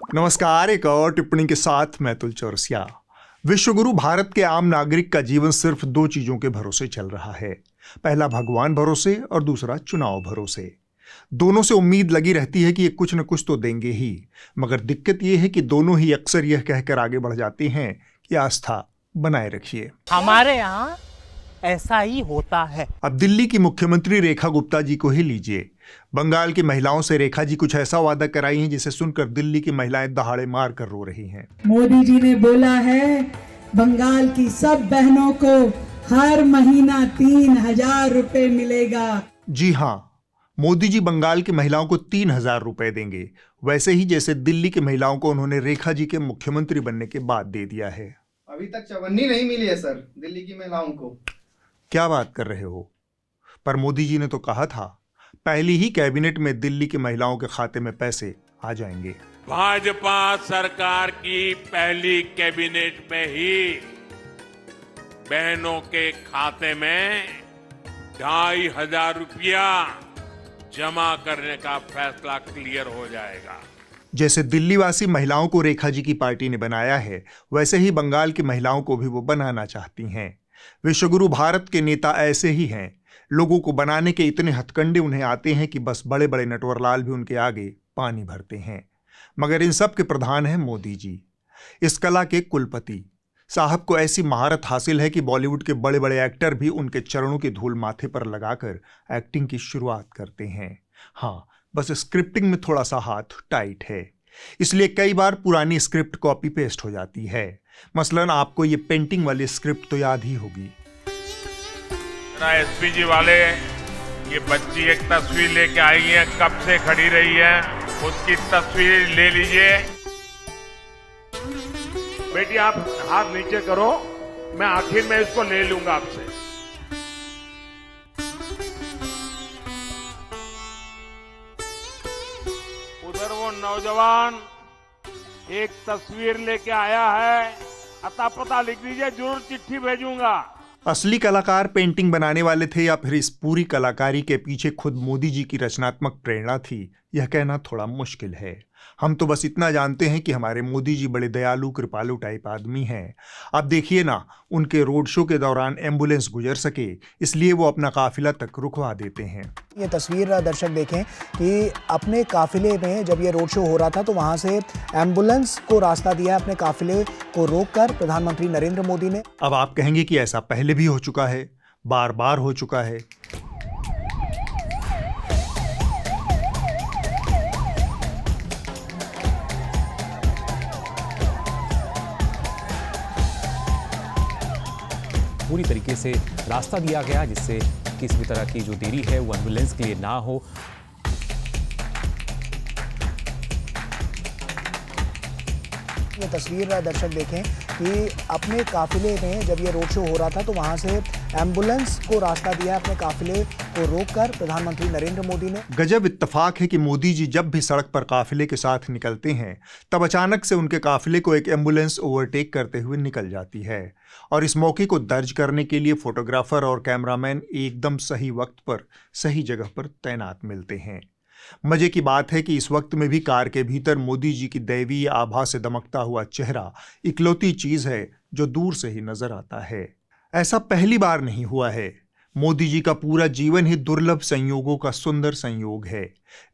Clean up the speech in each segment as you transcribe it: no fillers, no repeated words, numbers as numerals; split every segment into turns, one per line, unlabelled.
नमस्कार। एक और टिप्पणी के साथ मैं तुल चौरसिया। विश्वगुरु भारत के आम नागरिक का जीवन सिर्फ दो चीजों के भरोसे चल रहा है। पहला भगवान भरोसे और दूसरा चुनाव भरोसे। दोनों से उम्मीद लगी रहती है कि ये कुछ न कुछ तो देंगे ही, मगर दिक्कत ये है कि दोनों ही अक्सर यह कहकर आगे बढ़ जाते हैं कि आस्था बनाए रखिए।
हमारे यहाँ ऐसा ही होता है।
अब दिल्ली की मुख्यमंत्री रेखा गुप्ता जी को ही लीजिए। बंगाल की महिलाओं से रेखा जी कुछ ऐसा वादा कराई हैं जिसे सुनकर दिल्ली की महिलाएं दहाड़े मार कर रो रही हैं।
मोदी जी ने बोला है बंगाल की सब बहनों को हर महीना 3,000 रुपए मिलेगा।
जी हाँ, मोदी जी बंगाल की महिलाओं को 3,000 रुपए देंगे, वैसे ही जैसे दिल्ली की महिलाओं को उन्होंने रेखा जी के मुख्यमंत्री बनने के बाद दे दिया है।
अभी तक चवन्नी नहीं मिली है सर दिल्ली की महिलाओं को। क्या
बात कर रहे हो? पर मोदी जी ने तो कहा था पहली ही कैबिनेट में दिल्ली की महिलाओं के खाते में पैसे आ जाएंगे।
भाजपा सरकार की पहली कैबिनेट में ही बहनों के खाते में 2,500 रुपया जमा करने का फैसला क्लियर हो जाएगा।
जैसे दिल्लीवासी महिलाओं को रेखा जी की पार्टी ने बनाया है, वैसे ही बंगाल की महिलाओं को भी वो बनाना चाहती हैं। विश्वगुरु भारत के नेता ऐसे ही हैं। लोगों को बनाने के इतने हथकंडे उन्हें आते हैं कि बस बड़े बड़े नटवरलाल भी उनके आगे पानी भरते हैं। मगर इन सब के प्रधान हैं मोदी जी। इस कला के कुलपति साहब को ऐसी महारत हासिल है कि बॉलीवुड के बड़े बड़े एक्टर भी उनके चरणों की धूल माथे पर लगाकर एक्टिंग की शुरुआत करते हैं। हाँ, बस स्क्रिप्टिंग में थोड़ा सा हाथ टाइट है, इसलिए कई बार पुरानी स्क्रिप्ट कॉपी पेस्ट हो जाती है। मसलन आपको ये पेंटिंग वाली स्क्रिप्ट तो याद ही होगी।
एसपी जी वाले, ये बच्ची एक तस्वीर लेके आई है, कब से खड़ी रही है, उसकी तस्वीर ले लीजिए। बेटी आप हाथ नीचे करो, मैं आखिर में इसको ले लूंगा आपसे। उधर वो नौजवान एक तस्वीर लेके आया है, अता पता लिख दीजिए, जरूर चिट्ठी भेजूंगा।
असली कलाकार पेंटिंग बनाने वाले थे या फिर इस पूरी कलाकारी के पीछे खुद मोदी जी की रचनात्मक प्रेरणा थी, यह कहना थोड़ा मुश्किल है। हम तो बस इतना जानते हैं कि हमारे मोदी जी बड़े दयालु कृपालु टाइप आदमी हैं। अब देखिए ना, उनके रोड शो के दौरान एम्बुलेंस गुजर सके इसलिए वो अपना काफिला तक रुकवा देते हैं।
ये तस्वीर दर्शक देखें कि अपने काफिले में जब ये रोड शो हो रहा था तो वहां से एम्बुलेंस को रास्ता दिया अपने काफिले को रोककर प्रधानमंत्री नरेंद्र मोदी ने।
अब आप कहेंगे कि ऐसा पहले भी हो चुका है, बार बार हो चुका है।
पूरी तरीके से रास्ता दिया गया जिससे किसी भी तरह की जो देरी है वो एम्बुलेंस के लिए ना हो।
ये तस्वीर दर्शक देखें कि अपने काफिले में जब ये रोड शो हो रहा था तो वहां से एम्बुलेंस को रास्ता दिया अपने काफिले को रोककर प्रधानमंत्री नरेंद्र मोदी ने।
गजब इत्तेफाक है कि मोदी जी जब भी सड़क पर काफिले के साथ निकलते हैं तब अचानक से उनके काफिले को एक एम्बुलेंस ओवरटेक करते हुए निकल जाती है, और इस मौके को दर्ज करने के लिए फोटोग्राफर और कैमरामैन एकदम सही वक्त पर सही जगह पर तैनात मिलते हैं। मजे की बात है कि इस वक्त में भी कार के भीतर मोदी जी की दैवीय आभा से दमकता हुआ चेहरा इकलौती चीज है जो दूर से ही नजर आता है। ऐसा पहली बार नहीं हुआ है। मोदी जी का पूरा जीवन ही दुर्लभ संयोगों का सुंदर संयोग है,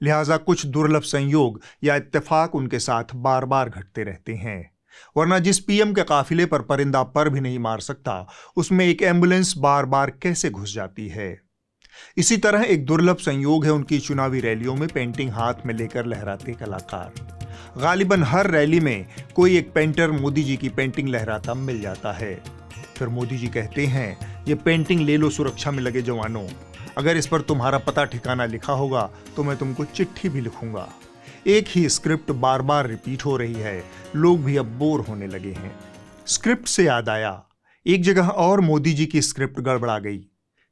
लिहाजा कुछ दुर्लभ संयोग या इत्तेफाक उनके साथ बार बार घटते रहते हैं। वरना जिस पीएम के काफिले पर परिंदा पर भी नहीं मार सकता, उसमें एक एम्बुलेंस बार बार कैसे घुस जाती है। इसी तरह एक दुर्लभ संयोग है उनकी चुनावी रैलियों में पेंटिंग हाथ में लेकर लहराते कलाकार। गालिबन हर रैली में कोई एक पेंटर मोदी जी की पेंटिंग लहराता मिल जाता है। फिर मोदी जी कहते हैं, ये पेंटिंग ले लो सुरक्षा में लगे जवानों, अगर इस पर तुम्हारा पता ठिकाना लिखा होगा तो मैं तुमको चिट्ठी भी लिखूंगा। एक ही स्क्रिप्ट बार बार रिपीट हो रही है, लोग भी अब बोर होने लगे हैं। स्क्रिप्ट से याद आया, एक जगह और मोदी जी की स्क्रिप्ट गड़बड़ा गई।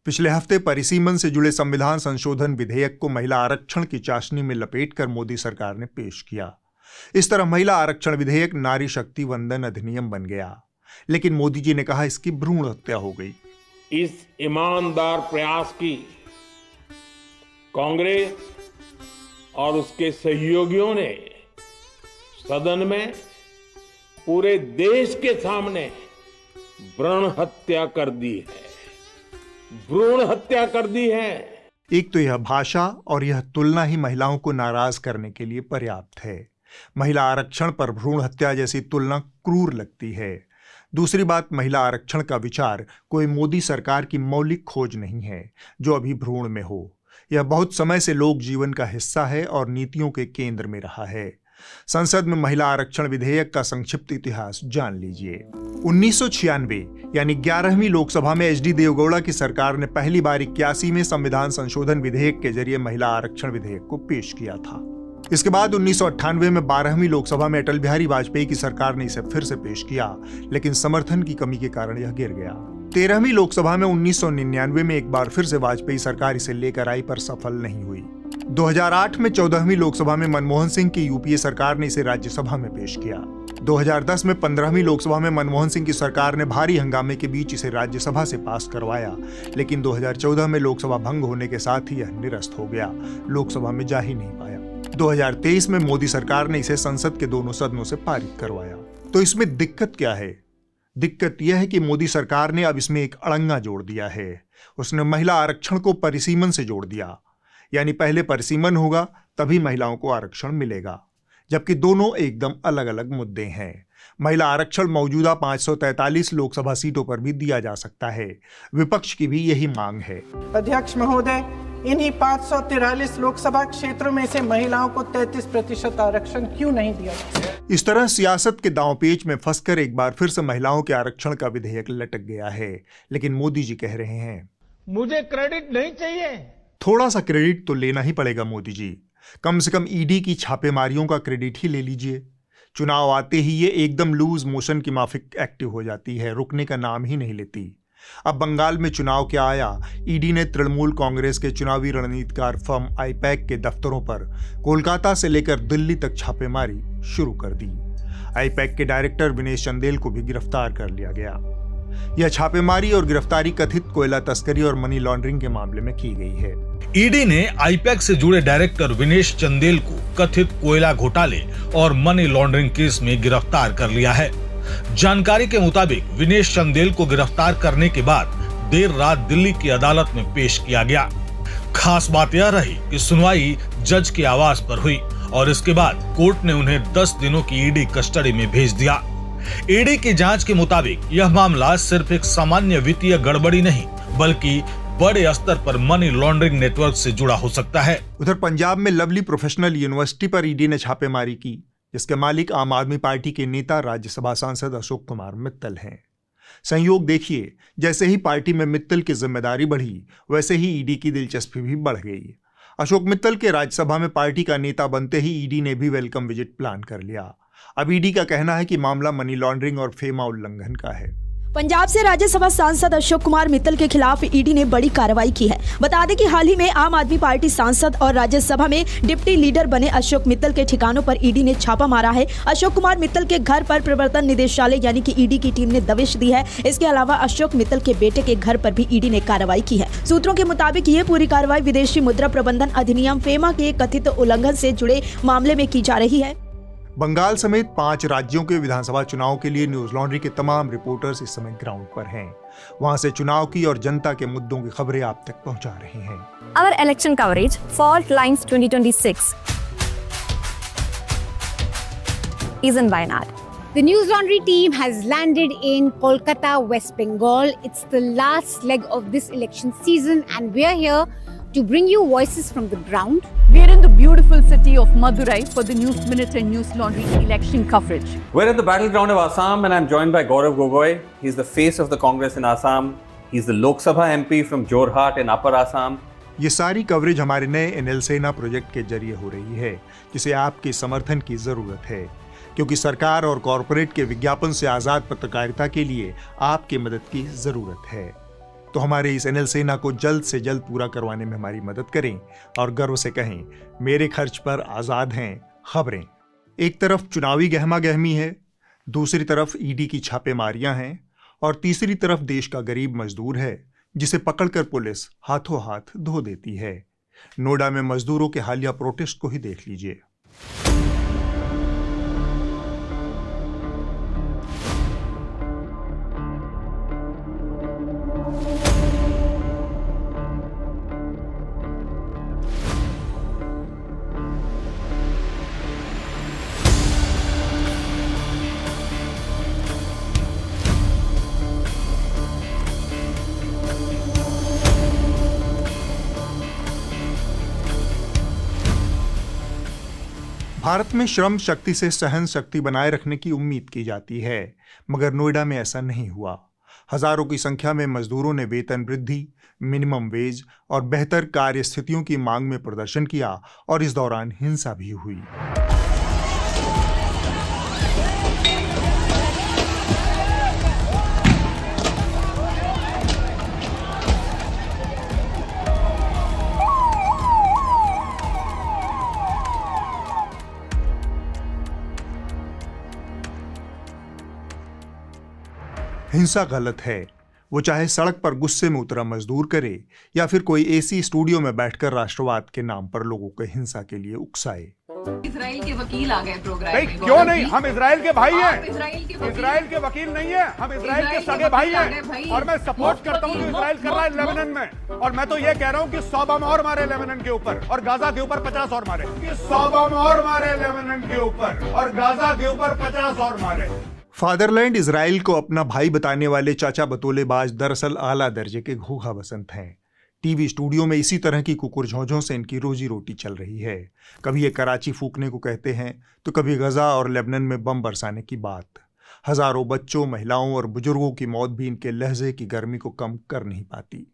पिछले हफ्ते परिसीमन से जुड़े संविधान संशोधन विधेयक को महिला आरक्षण की चाशनी में लपेटकर मोदी सरकार ने पेश किया। इस तरह महिला आरक्षण विधेयक नारी शक्ति वंदन अधिनियम बन गया, लेकिन मोदी जी ने कहा इसकी भ्रूण हत्या हो गई।
इस ईमानदार प्रयास की कांग्रेस और उसके सहयोगियों ने सदन में पूरे देश के सामने भ्रूण हत्या कर दी है, भ्रूण हत्या कर दी है।
एक तो यह भाषा और यह तुलना ही महिलाओं को नाराज करने के लिए पर्याप्त है। महिला आरक्षण पर भ्रूण हत्या जैसी तुलना क्रूर लगती है। दूसरी बात, महिला आरक्षण का विचार कोई मोदी सरकार की मौलिक खोज नहीं है जो अभी भ्रूण में हो। यह बहुत समय से लोक जीवन का हिस्सा है और नीतियों के केंद्र में रहा है। संसद में महिला आरक्षण विधेयक का संक्षिप्त इतिहास जान लीजिए। 1996 यानी 11वीं लोकसभा में एचडी देवगौड़ा की सरकार ने पहली बार 81 में संविधान संशोधन विधेयक के जरिए महिला आरक्षण विधेयक को पेश किया था। इसके बाद 1998 में 12वीं लोकसभा में अटल बिहारी वाजपेयी की सरकार ने इसे फिर से पेश किया, लेकिन समर्थन की कमी के कारण यह गिर गया। 13वीं लोकसभा में 1999 में एक बार फिर से वाजपेयी सरकार इसे लेकर आई पर सफल नहीं हुई। 2008 में 14वीं लोकसभा में मनमोहन सिंह की यूपीए सरकार ने इसे राज्यसभा में पेश किया। 2010 में 15वीं लोकसभा में मनमोहन सिंह की सरकार ने भारी हंगामे के बीच इसे राज्यसभा से पास करवाया, लेकिन 2014 में लोकसभा भंग होने के साथ ही यह निरस्त हो गया, लोकसभा में जा ही नहीं पाया। 2023 में मोदी सरकार ने इसे संसद के दोनों सदनों से पारित करवाया। तो इसमें दिक्कत क्या है? दिक्कत यह है कि मोदी सरकार ने अब इसमें एक अड़ंगा जोड़ दिया है। उसने महिला आरक्षण को परिसीमन से जोड़ दिया, यानी पहले परिसीमन होगा तभी महिलाओं को आरक्षण मिलेगा, जबकि दोनों एकदम अलग अलग मुद्दे हैं। महिला आरक्षण मौजूदा 543 लोकसभा सीटों पर भी दिया जा सकता है। विपक्ष की भी यही मांग है।
अध्यक्ष महोदय, इन्हीं 543 लोकसभा क्षेत्रों में से महिलाओं को 33% आरक्षण क्यों नहीं दिया?
इस तरह सियासत के दांवपेच में फंसकर एक बार फिर से महिलाओं के आरक्षण का विधेयक लटक गया है। लेकिन मोदी जी कह रहे हैं,
मुझे क्रेडिट नहीं चाहिए।
थोड़ा सा क्रेडिट तो लेना ही पड़ेगा मोदी जी। कम से कम ईडी की छापेमारियों का क्रेडिट ही ले लीजिए। चुनाव आते ही ये एकदम लूज मोशन की माफिक एक्टिव हो जाती है, रुकने का नाम ही नहीं लेती। अब बंगाल में चुनाव क्या आया, ईडी ने तृणमूल कांग्रेस के चुनावी रणनीतिकार फर्म आईपैक के दफ्तरों पर कोलकाता से लेकर दिल्ली तक छापेमारी शुरू कर दी। आईपैक के डायरेक्टर विनेश चंदेल को भी गिरफ्तार कर लिया गया। यह छापेमारी और गिरफ्तारी कथित कोयला तस्करी और मनी लॉन्ड्रिंग के मामले में की गई है।
ईडी ने आईपैक से जुड़े डायरेक्टर विनेश चंदेल को कथित कोयला घोटाले और मनी लॉन्ड्रिंग केस में गिरफ्तार कर लिया है। जानकारी के मुताबिक विनेश चंदेल को गिरफ्तार करने के बाद देर रात दिल्ली की अदालत में पेश किया गया। खास बात यह रही कि सुनवाई जज के आवास पर हुई और इसके बाद कोर्ट ने उन्हें 10 दिनों की ईडी कस्टडी में भेज दिया। ईडी की जांच के मुताबिक यह मामला सिर्फ एक सामान्य वित्तीय गड़बड़ी नहीं, बल्कि बड़े स्तर पर मनी लॉन्ड्रिंग नेटवर्क से जुड़ा हो सकता है।
उधर पंजाब में लवली प्रोफेशनल यूनिवर्सिटी पर ईडी ने छापेमारी की, जिसके मालिक आम आदमी पार्टी के नेता राज्यसभा सांसद अशोक कुमार मित्तल हैं। संयोग देखिए, जैसे ही पार्टी में मित्तल की जिम्मेदारी बढ़ी, वैसे ही ईडी की दिलचस्पी भी बढ़ गई। अशोक मित्तल के राज्यसभा में पार्टी का नेता बनते ही ईडी ने भी वेलकम विजिट प्लान कर लिया। अब ईडी का कहना है कि मामला मनी लॉन्ड्रिंग और फेमा उल्लंघन का है।
पंजाब से राज्यसभा सांसद अशोक कुमार मित्तल के खिलाफ ईडी ने बड़ी कार्रवाई की है। बता दें कि हाल ही में आम आदमी पार्टी सांसद और राज्यसभा में डिप्टी लीडर बने अशोक मित्तल के ठिकानों पर ईडी ने छापा मारा है। अशोक कुमार मित्तल के घर पर प्रवर्तन निदेशालय यानी कि ईडी की टीम ने दबिश दी है। इसके अलावा अशोक मित्तल के बेटे के घर पर भी ईडी ने कार्रवाई की है। सूत्रों के मुताबिक ये पूरी कार्रवाई विदेशी मुद्रा प्रबंधन अधिनियम फेमा के कथित उल्लंघन से जुड़े मामले में की जा रही है।
बंगाल समेत 5 राज्यों के विधानसभा चुनाव के लिए न्यूज लॉन्ड्री के तमाम रिपोर्टर्स इस समय ग्राउंड पर हैं। वहां से चुनाव की और जनता के मुद्दों की खबरें आप तक पहुंचा रहे हैं।
Our election coverage, Fault Lines 2026, is in Wayanad.
The News Laundry team has landed in Kolkata, West Bengal. It's the last leg of this election season, and we're here to bring you voices from the ground.
We're in the beautiful city of Madurai for the News Minute and News Laundry election coverage.
We're at the battleground of Assam and I'm joined by Gaurav Gogoi. He's the face of the Congress in Assam. He's the Lok Sabha MP from Jorhat in Upper Assam.
ये सारी coverage हमारे नए NL सेना project के जरिए हो रही है, जिसे आपके समर्थन की जरूरत है, क्योंकि सरकार और कॉरपोरेट के विज्ञापन से आजाद पत्रकारिता के लिए आपकी मदद की जरूरत है। तो हमारे इस एनएल सेना को जल्द से जल्द पूरा करवाने में हमारी मदद करें और गर्व से कहें, मेरे खर्च पर आजाद हैं खबरें। एक तरफ चुनावी गहमा गहमी है, दूसरी तरफ ईडी की छापेमारियां हैं और तीसरी तरफ देश का गरीब मजदूर है, जिसे पकड़कर पुलिस हाथों हाथ धो देती है। नोएडा में मजदूरों के हालिया प्रोटेस्ट को ही देख लीजिए। भारत में श्रम शक्ति से सहन शक्ति बनाए रखने की उम्मीद की जाती है, मगर नोएडा में ऐसा नहीं हुआ। हजारों की संख्या में मजदूरों ने वेतन वृद्धि, मिनिमम वेज और बेहतर कार्य स्थितियों की मांग में प्रदर्शन किया और इस दौरान हिंसा भी हुई। हिंसा गलत है, वो चाहे सड़क पर गुस्से में उतरा मजदूर करे या फिर कोई एसी स्टूडियो में बैठकर राष्ट्रवाद के नाम पर लोगों को हिंसा के लिए उकसाए।
इजराइल के वकील आ गए प्रोग्राम में।
क्यों नहीं, हम इजराइल के भाई हैं। इजराइल के वकील नहीं है, हम इजराइल के सगे भाई हैं और मैं सपोर्ट करता हूँ जो इजराइल कर रहा है लेबनान में। और मैं तो ये कह रहा हूँ कि 100 बम और मारे लेबनान के ऊपर और गाजा के ऊपर 50 और मारे। 100 बम और मारे लेबनान के ऊपर और गाजा के ऊपर 50 और मारे।
फादरलैंड इजराइल को अपना भाई बताने वाले चाचा बतौलेबाज दरअसल आला दर्जे के घोघा बसंत हैं। टीवी स्टूडियो में इसी तरह की कुकुर झोंझों से इनकी रोजी रोटी चल रही है। कभी ये कराची फूकने को कहते हैं तो कभी गजा और लेबनान में बम बरसाने की बात। हजारों बच्चों, महिलाओं और बुजुर्गों की मौत भी इनके लहजे की गर्मी को कम कर नहीं पाती।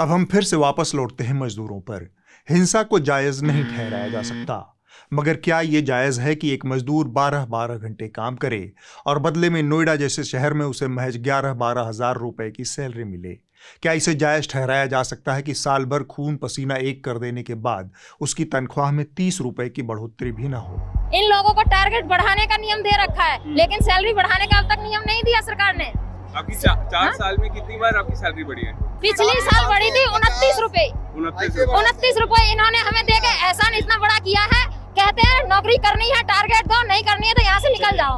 अब हम फिर से वापस लौटते हैं मजदूरों पर। हिंसा को जायज नहीं ठहराया जा सकता, मगर क्या ये जायज है कि एक मजदूर 12-12 घंटे काम करे और बदले में नोएडा जैसे शहर में उसे महज 11-12 हजार रुपए की सैलरी मिले? क्या इसे जायज ठहराया जा सकता है कि साल भर खून पसीना एक कर देने के बाद उसकी तनख्वाह में 30 रुपए की बढ़ोतरी भी ना हो?
इन लोगों को टारगेट बढ़ाने का नियम दे रखा है, लेकिन सैलरी बढ़ाने का अब तक नियम नहीं दिया सरकार ने।
आपकी 4 साल में कितनी बार आपकी सैलरी बढ़ी है?
पिछली साल बढ़ी थी 29 रुपए। 29 रुपए इन्होंने हमें दे के एहसान इतना बड़ा किया है। कहते हैं नौकरी करनी है, टारगेट दो, नहीं करनी है तो यहाँ से निकल जाओ,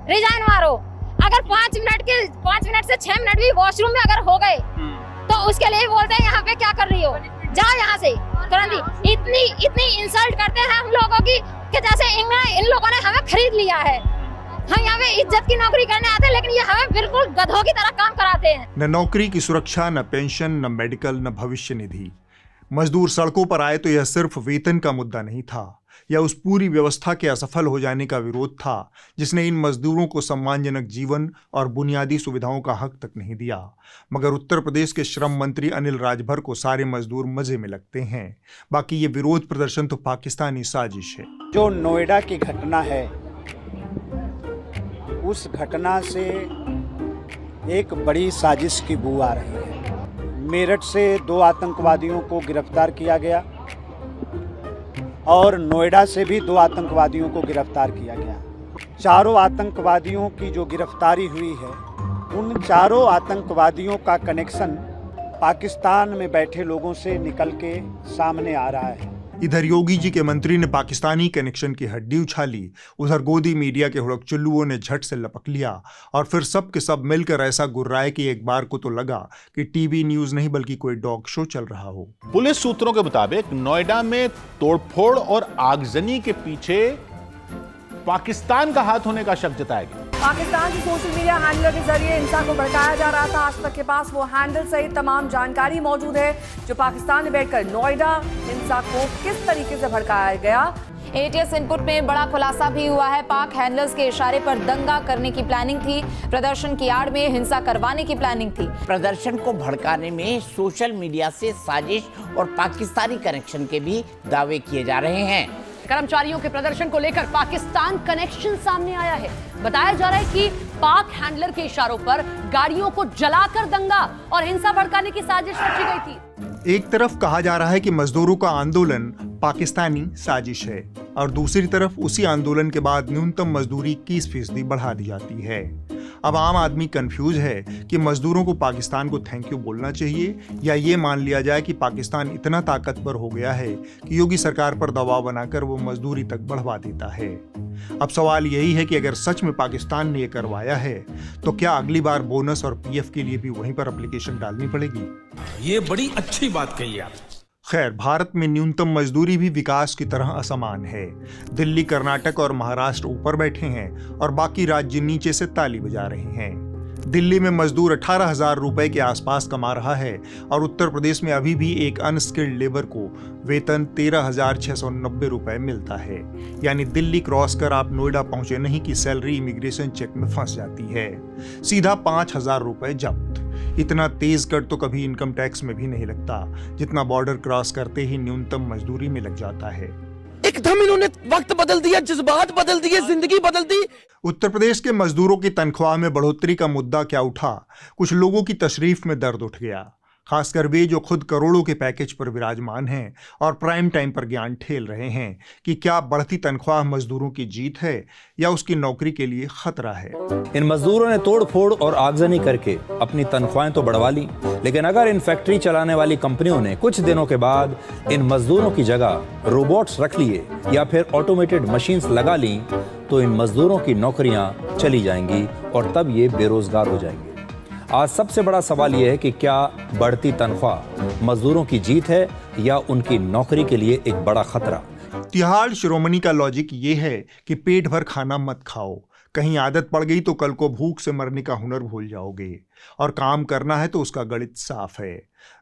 रिजाइन मारो। अगर 5 मिनट से 6 मिनट भी वॉशरूम में अगर हो गए तो उसके लिए बोलते हैं यहाँ पे क्या कर रही हो, जाओ यहाँ से तुरंत। इतनी इंसल्ट करते हैं हम लोगों की कि जैसे इन लोगों ने हमें खरीद लिया है। हम यहाँ पे इज्जत की नौकरी करने आते हैं, लेकिन ये हमें बिल्कुल गधों की तरह काम कराते हैं।
न नौकरी की सुरक्षा, न पेंशन, न मेडिकल, न भविष्य निधि। मजदूर सड़कों पर आए तो यह सिर्फ वेतन का मुद्दा नहीं था, यह उस पूरी व्यवस्था के असफल हो जाने का विरोध था जिसने इन मजदूरों को सम्मानजनक जीवन और बुनियादी सुविधाओं का हक तक नहीं दिया। मगर उत्तर प्रदेश के श्रम मंत्री अनिल राजभर को सारे मजदूर मजे में लगते हैं। बाकी ये विरोध प्रदर्शन तो पाकिस्तानी साजिश है।
जो नोएडा की घटना है, उस घटना से एक बड़ी साजिश की बू आ रही है। मेरठ से 2 आतंकवादियों को गिरफ्तार किया गया और नोएडा से भी 2 आतंकवादियों को गिरफ्तार किया गया। चारों आतंकवादियों की जो गिरफ्तारी हुई है, उन चारों आतंकवादियों का कनेक्शन पाकिस्तान में बैठे लोगों से निकल के सामने आ रहा है।
इधर योगी जी के मंत्री ने पाकिस्तानी कनेक्शन की हड्डी उछाली, उधर गोदी मीडिया के हुड़कचुल्लुओं ने झट से लपक लिया और फिर सब के सब मिलकर ऐसा गुर्राए कि एक बार को तो लगा कि टीवी न्यूज नहीं बल्कि कोई डॉग शो चल रहा हो।
पुलिस सूत्रों के मुताबिक नोएडा में तोड़फोड़ और आगजनी के पीछे पाकिस्तान का हाथ होने का शक जताया गया।
पाकिस्तान की सोशल मीडिया हैंडलर के जरिए हिंसा को भड़काया जा रहा था। आज तक के पास वो हैंडल सहित तमाम जानकारी मौजूद है जो पाकिस्तान में बैठकर नोएडा हिंसा को किस तरीके से भड़काया गया।
एटीएस इनपुट में बड़ा खुलासा भी हुआ है। पाक हैंडलर्स के इशारे पर दंगा करने की प्लानिंग थी, प्रदर्शन की आड़ में हिंसा करवाने की प्लानिंग थी।
प्रदर्शन को भड़काने में सोशल मीडिया से साजिश और पाकिस्तानी कनेक्शन के भी दावे किए जा रहे हैं।
कर्मचारियों के प्रदर्शन को लेकर पाकिस्तान कनेक्शन सामने आया है। बताया जा रहा है कि पाक हैंडलर के इशारों पर गाड़ियों को जलाकर दंगा और हिंसा भड़काने की साजिश रची गई थी।
एक तरफ कहा जा रहा है कि मजदूरों का आंदोलन पाकिस्तानी साजिश है और दूसरी तरफ उसी आंदोलन के बाद न्यूनतम मजदूरी 21% बढ़ा दी जाती है। अब आम आदमी कंफ्यूज है कि मजदूरों को पाकिस्तान को थैंक यू बोलना चाहिए या ये मान लिया जाए कि पाकिस्तान इतना ताकतवर हो गया है कि योगी सरकार पर दबाव बनाकर वो मजदूरी तक बढ़वा देता है। अब सवाल यही है कि अगर सच में पाकिस्तान ने ये करवाया है तो क्या अगली बार बोनस और पीएफ के लिए भी वहीं पर एप्लीकेशन डालनी पड़ेगी?
ये बड़ी अच्छी बात कही आप।
खैर, भारत में न्यूनतम मजदूरी भी विकास की तरह असमान है। दिल्ली, कर्नाटक और महाराष्ट्र ऊपर बैठे हैं और बाकी राज्य नीचे से ताली बजा रहे हैं। दिल्ली में मजदूर 18,000 रुपए के आसपास कमा रहा है और उत्तर प्रदेश में अभी भी एक अनस्किल्ड लेबर को वेतन 13,690 रुपए मिलता है। यानी दिल्ली क्रॉस कर आप नोएडा पहुंचे नहीं कि सैलरी इमिग्रेशन चेक में फंस जाती है। सीधा 5,000 रुपए जब्त। इतना तेज कट तो कभी इनकम टैक्स में भी नहीं लगता जितना बॉर्डर क्रॉस करते ही न्यूनतम मजदूरी में लग जाता है।
एकदम इन्होंने वक्त बदल दिया, जज्बात बदल दिए, जिंदगी बदल दी।
उत्तर प्रदेश के मजदूरों की तनख्वाह में बढ़ोतरी का मुद्दा क्या उठा, कुछ लोगों की तशरीफ में दर्द उठ गया, खासकर वे जो खुद करोड़ों के पैकेज पर विराजमान हैं और प्राइम टाइम पर ज्ञान ठेल रहे हैं कि क्या बढ़ती तनख्वाह मजदूरों की जीत है या उसकी नौकरी के लिए खतरा है।
इन मजदूरों ने तोड़ फोड़ और आगजनी करके अपनी तनख्वाहें तो बढ़वा ली, लेकिन अगर इन फैक्ट्री चलाने वाली कंपनियों ने कुछ दिनों के बाद इन मजदूरों की जगह रोबोट्स रख लिए या फिर ऑटोमेटेड मशीन्स लगा ली तो इन मजदूरों की नौकरियां चली जाएंगी और तब ये बेरोजगार हो जाएंगे। आज सबसे बड़ा सवाल यह है कि क्या बढ़ती तनख्वाह मजदूरों की जीत है या उनकी नौकरी के लिए एक बड़ा खतरा।
तिहाड़ शिरोमणि का लॉजिक ये है कि पेट भर खाना मत खाओ, कहीं आदत पड़ गई तो कल को भूख से मरने का हुनर भूल जाओगे, और काम करना है तो उसका गणित साफ है।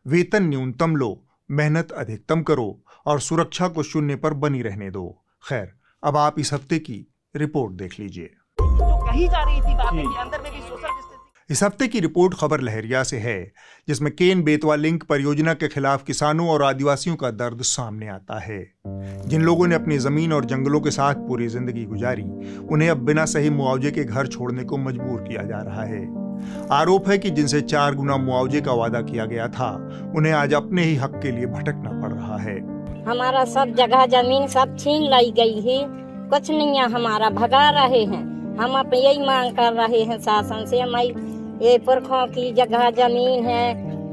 वेतन न्यूनतम लो, मेहनत अधिकतम करो और सुरक्षा को शून्य पर बनी रहने दो। खैर, अब आप इस हफ्ते की रिपोर्ट देख लीजिए।
जो कही जा रही थी बातें कि अंदर में भी सोशल
इस हफ्ते की रिपोर्ट खबर लहरिया से है, जिसमें केन बेतवा लिंक परियोजना के खिलाफ किसानों और आदिवासियों का दर्द सामने आता है। जिन लोगों ने अपनी जमीन और जंगलों के साथ पूरी जिंदगी गुजारी, उन्हें अब बिना सही मुआवजे के घर छोड़ने को मजबूर किया जा रहा है। आरोप है कि जिनसे 4 गुना मुआवजे का वादा किया गया था, उन्हें आज अपने ही हक के लिए भटकना पड़ रहा है।
हमारा सब जगह जमीन सब छीन लाई गई है, कुछ नहीं है हमारा, भगा रहे हैं। हम अब यही मांग कर रहे हैं शासन से, हमारी ये पुरखों की जगह जमीन है,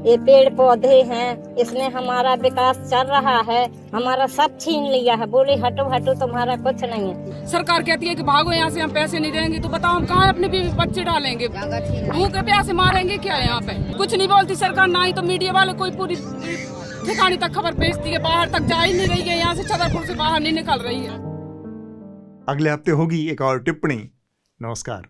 ये पेड़ पौधे हैं, इसमें हमारा विकास चल रहा है, हमारा सब छीन लिया है। बोले हटो हटो, तुम्हारा कुछ नहीं है।
सरकार कहती है कि भागो यहाँ से, हम पैसे नहीं देंगे, तो बताओ हम कहाँ अपने बीवी बच्चे डालेंगे, मुँह के प्यासे मारेंगे क्या यहाँ पे। कुछ नहीं बोलती सरकार, ना ही तो मीडिया वाले कोई पूरी ठिकाने तक खबर भेजती है, बाहर तक जा ही नहीं रही है, यहाँ से छतरपुर से बाहर नहीं निकल रही है।
अगले हफ्ते होगी एक और टिप्पणी। नमस्कार।